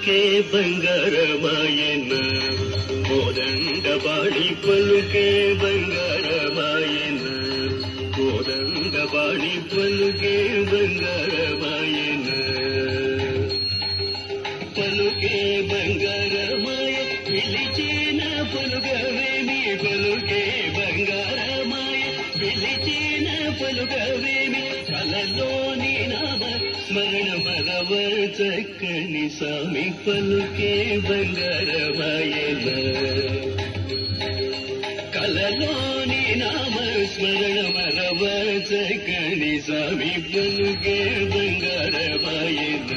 పలుకే బంగారమాయన కోదండపాణి పలుకే బంగారమాయన కోదండపాణి పలుకే బంగారమాయన పలుకే బంగారమాయ పిలిచిన పలుకవేమి పలుకే బంగారమాయ పిలిచిన పలుకవేమి కలలోని నామ స్మరణ మరవ చక్కని స్వామి పలుకే బంగారమాయన కలలోని నామ స్మరణ మరవ చక్కని స్వామి పలుకే బంగారమాయన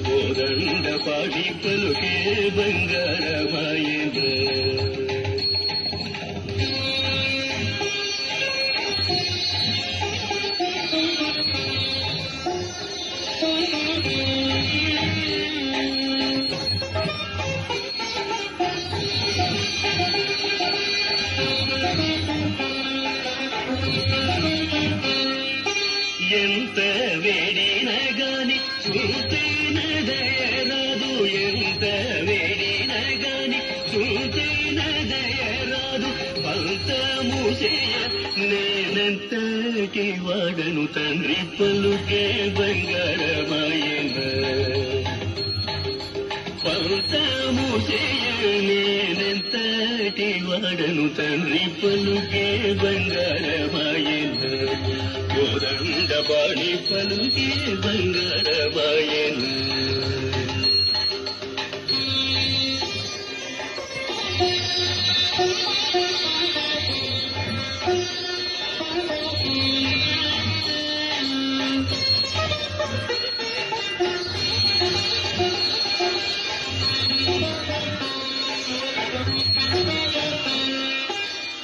కోదండపాణి పలుకే బంగారమాయన ఎంత వేడిన గాని చూతైన దయరాదు ఎంత వేడిన గాని చూతైన దయరాదు పంతమూసేయ నేనంతటి వాడను తండ్రి పలుకే బంగారమాయన పంతమూసేయ నేనంతటి వాడను తండ్రి పలుకే బంగారమాయన కోదండపాణి పలుకే బంగారమాయన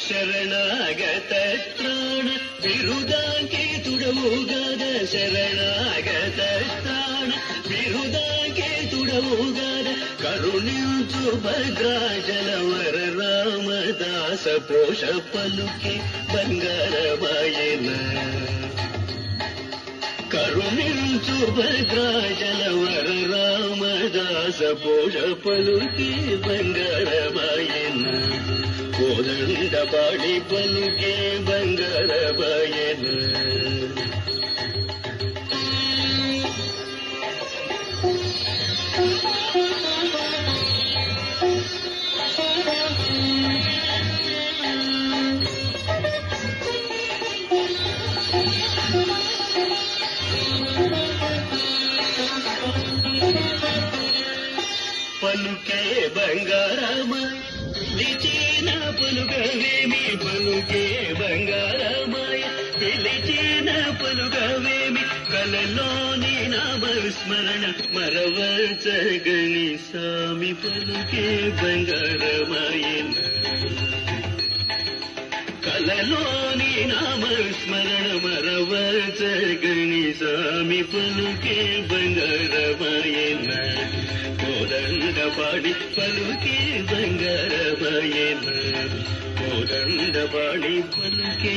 శరణాగత త్రాణ బిరుదాంకేతుడవుగాద శరణాగత త్రాణ బిరుదాంకేతుడవుగాద కరుణించు భద్రాచలవర రామదాస పోష పలుకే బంగారమాయన కరుణించు భద్రాచలవర రామదాస పోష పలుకే బంగారమాయన కోదండపాణి పలుకే బంగారమాయన పలుకే బంగారమాయ పిలిచిన పలుకవేమి పలుకే బంగారమాయ పిలిచిన పలుకవేమి కలలోని నామ స్మరణ మరవచగని స్వామి పలుకే బంగారమాయన కలలోని నామ స్మరణ మరవచగని స్వామి పలుకే బంగారమాయన కోదండపాణి పలుకే బంగారమాయన కోదండపాణి పలుకే